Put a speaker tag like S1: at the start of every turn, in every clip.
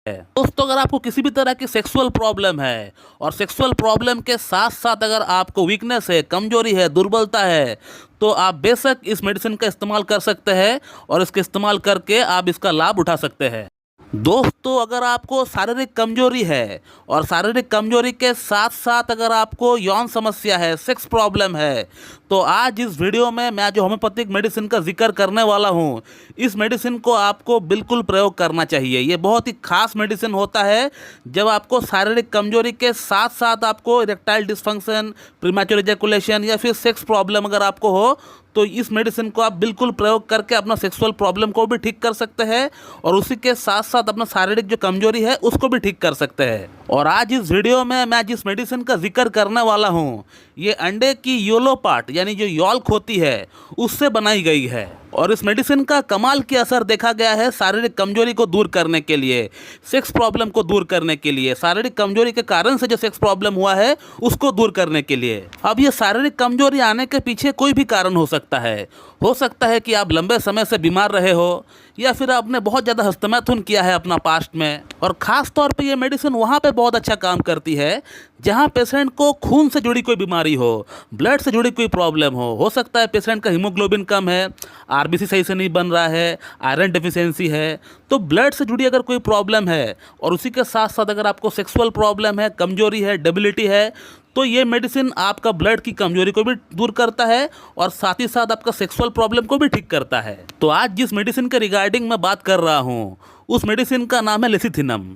S1: दोस्तों, अगर आपको किसी भी तरह की सेक्सुअल प्रॉब्लम है और सेक्सुअल प्रॉब्लम के साथ साथ अगर आपको वीकनेस है, कमजोरी है, दुर्बलता है, तो आप बेशक इस मेडिसिन का इस्तेमाल कर सकते हैं और इसके इस्तेमाल करके आप इसका लाभ उठा सकते हैं। दोस्तों, अगर आपको शारीरिक कमजोरी है और शारीरिक कमजोरी के साथ साथ अगर आपको यौन समस्या है, सेक्स प्रॉब्लम है, तो आज इस वीडियो में मैं जो होम्योपैथिक मेडिसिन का जिक्र करने वाला हूं, इस मेडिसिन को आपको बिल्कुल प्रयोग करना चाहिए। ये बहुत ही खास मेडिसिन होता है जब आपको शारीरिक कमजोरी के साथ साथ आपको इरेक्टाइल डिस्फंक्शन, प्रीमैच्योर इजैकुलेशन या फिर सेक्स प्रॉब्लम अगर आपको हो, तो इस मेडिसिन को आप बिल्कुल प्रयोग करके अपना सेक्सुअल प्रॉब्लम को भी ठीक कर सकते हैं और उसी के साथ साथ अपना शारीरिक जो कमजोरी है उसको भी ठीक कर सकते हैं। और आज इस वीडियो में मैं जिस मेडिसिन का जिक्र करने वाला हूँ, ये अंडे की योलो पार्ट यानी जो यॉल्क होती है उससे बनाई गई है और इस मेडिसिन का कमाल की असर देखा गया है शारीरिक कमजोरी को दूर करने के लिए, सेक्स प्रॉब्लम को दूर करने के लिए, शारीरिक कमजोरी के कारण से जो सेक्स प्रॉब्लम हुआ है उसको दूर करने के लिए। अब ये शारीरिक कमजोरी आने के पीछे कोई भी कारण हो सकता है। हो सकता है कि आप लंबे समय से बीमार रहे हो या फिर आपने बहुत ज़्यादा हस्तमैथुन किया है अपना पास्ट में। और ख़ास तौर पे ये मेडिसिन वहाँ पे बहुत अच्छा काम करती है जहाँ पेशेंट को खून से जुड़ी कोई बीमारी हो, ब्लड से जुड़ी कोई प्रॉब्लम हो सकता है पेशेंट का हीमोग्लोबिन कम है, आरबीसी सही से नहीं बन रहा है, आयरन डेफिशिएंसी है, तो ब्लड से जुड़ी अगर कोई प्रॉब्लम है और उसी के साथ साथ अगर आपको सेक्सुअल प्रॉब्लम है, कमजोरी है, डेबिलिटी है, तो ये मेडिसिन आपका ब्लड की कमजोरी को भी दूर करता है और साथ ही साथ आपका सेक्सुअल प्रॉब्लम को भी ठीक करता है। तो आज जिस मेडिसिन के रिगार्डिंग मैं बात कर रहा हूँ उस मेडिसिन का नाम है लेसिथिनम।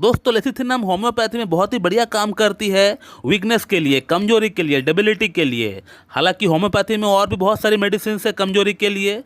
S1: दोस्तों, लेसिथिनम होम्योपैथी में बहुत ही बढ़िया काम करती है वीकनेस के लिए, कमजोरी के लिए, डेबिलिटी के लिए। हालांकि होम्योपैथी में और भी बहुत सारी मेडिसिन है कमजोरी के लिए,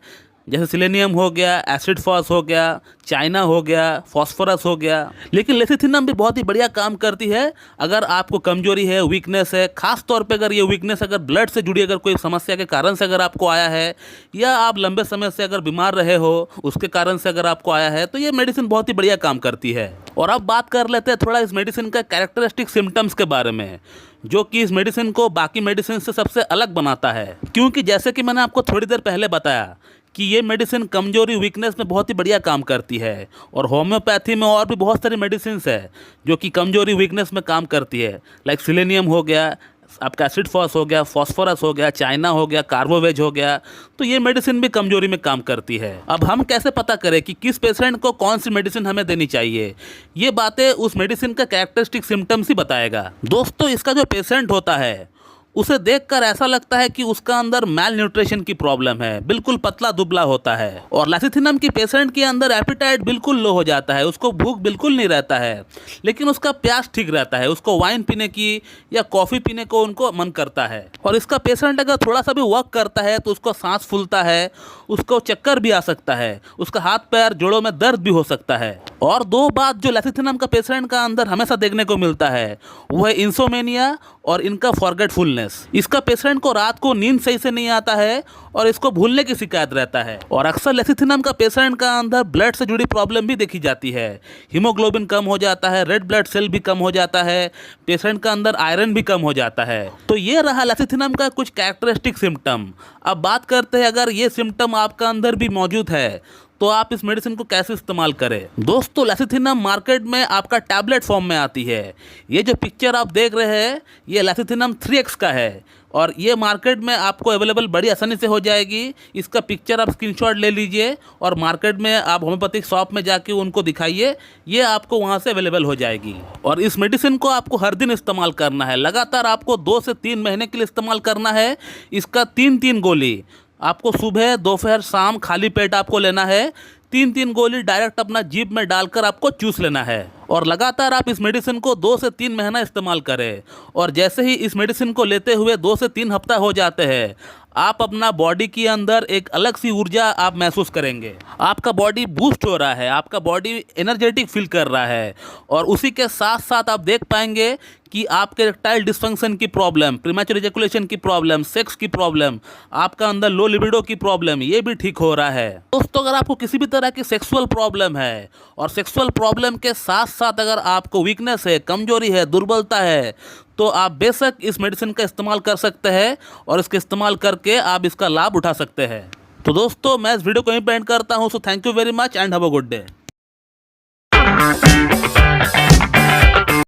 S1: जैसे सिलेनियम हो गया, एसिड फॉस हो गया, चाइना हो गया, फॉस्फोरस हो गया, लेकिन लेसिथिनम भी बहुत ही बढ़िया काम करती है अगर आपको कमजोरी है, वीकनेस है। खास तौर पे अगर ये वीकनेस अगर ब्लड से जुड़ी अगर कोई समस्या के कारण से अगर आपको आया है या आप लंबे समय से अगर बीमार रहे हो उसके कारण से अगर आपको आया है, तो ये मेडिसिन बहुत ही बढ़िया काम करती है। और अब बात कर लेते हैं थोड़ा इस मेडिसिन का कैरेक्टरिस्टिक सिम्टम्स के बारे में, जो कि इस मेडिसिन को बाकी मेडिसिन से सबसे अलग बनाता है। क्योंकि जैसे कि मैंने आपको थोड़ी देर पहले बताया कि ये मेडिसिन कमजोरी, वीकनेस में बहुत ही बढ़िया काम करती है और होम्योपैथी में और भी बहुत सारी मेडिसिन है जो कि कमजोरी, वीकनेस में काम करती है। लाइक सिलेनियम हो गया, आपका एसिड फॉस हो गया, फॉस्फोरस हो गया, चाइना हो गया, कार्बोवेज हो गया, तो ये मेडिसिन भी कमजोरी में काम करती है। अब हम कैसे पता करें कि किस पेशेंट को कौन सी मेडिसिन हमें देनी चाहिए? ये बातें उस मेडिसिन का कैरेक्टरिस्टिक सिम्टम्स ही बताएगा। दोस्तों, इसका जो पेशेंट होता है उसे देखकर ऐसा लगता है कि उसका अंदर मैल न्यूट्रिशन की प्रॉब्लम है, बिल्कुल पतला दुबला होता है। और लेसिथिनम की पेशेंट के अंदर एपिटाइट बिल्कुल लो हो जाता है, उसको भूख बिल्कुल नहीं रहता है, लेकिन उसका प्यास ठीक रहता है, उसको वाइन पीने की या कॉफ़ी पीने को उनको मन करता है। और इसका पेशेंट अगर थोड़ा सा भी वर्क करता है तो उसको सांस फूलता है, उसको चक्कर भी आ सकता है, उसका हाथ पैर जोड़ों में दर्द भी हो सकता है। और दो बात जो लेसिथिनम का पेशेंट का अंदर हमेशा देखने को मिलता है वो है इंसोमेनिया और इनका फॉरगेटफुलनेस। इसका पेशेंट को रात को नींद सही से नहीं आता है और इसको भूलने की शिकायत रहता है। और अक्सर लेसिथिनम का पेशेंट का अंदर ब्लड से जुड़ी प्रॉब्लम भी देखी जाती है, हीमोग्लोबिन कम हो जाता है, रेड ब्लड सेल भी कम हो जाता है, पेशेंट का अंदर आयरन भी कम हो जाता है। तो ये रहा लेसिथिनम का कुछ कैरेक्टरिस्टिक सिम्टम। अब बात करते हैं अगर ये सिम्टम आपका अंदर भी मौजूद है तो आप इस मेडिसिन को कैसे इस्तेमाल करें। दोस्तों, लेसिथिनम मार्केट में आपका टैबलेट फॉर्म में आती है। ये जो पिक्चर आप देख रहे हैं ये लेसिथिनम 3x का है और ये मार्केट में आपको अवेलेबल बड़ी आसानी से हो जाएगी। इसका पिक्चर आप स्क्रीनशॉट ले लीजिए और मार्केट में आप होम्योपैथिक शॉप में जाके उनको दिखाइए, ये आपको वहाँ से अवेलेबल हो जाएगी। और इस मेडिसिन को आपको हर दिन इस्तेमाल करना है, लगातार आपको 2 से 3 महीने के लिए इस्तेमाल करना है। इसका 3-3 गोली आपको सुबह, दोपहर, शाम खाली पेट आपको लेना है। 3-3 गोली डायरेक्ट अपना जीभ में डालकर आपको चूस लेना है और लगातार आप इस मेडिसिन को 2 से 3 महीना इस्तेमाल करें। और जैसे ही इस मेडिसिन को लेते हुए 2 से 3 हफ्ता हो जाते हैं, आप अपना बॉडी के अंदर एक अलग सी ऊर्जा आप महसूस करेंगे। आपका बॉडी बूस्ट हो रहा है, आपका बॉडी एनर्जेटिक फील कर रहा है और उसी के साथ साथ आप देख पाएंगे कि आपके इरेक्टाइल डिस्फंक्शन की प्रॉब्लम, प्रीमैच्योर इजैकुलेशन की प्रॉब्लम, सेक्स की प्रॉब्लम, आपका अंदर लो लिबिडो की प्रॉब्लम, ये भी ठीक हो रहा है। दोस्तों, अगर आपको किसी भी तरह की सेक्सुअल प्रॉब्लम है और सेक्सुअल प्रॉब्लम के साथ साथ अगर आपको वीकनेस है, कमजोरी है, दुर्बलता है, तो आप बेशक इस मेडिसिन का इस्तेमाल कर सकते हैं और इसके इस्तेमाल करके आप इसका लाभ उठा सकते हैं। तो दोस्तों, मैं इस वीडियो को यहीं पे एंड करता हूँ। So thank you very much and have a good day.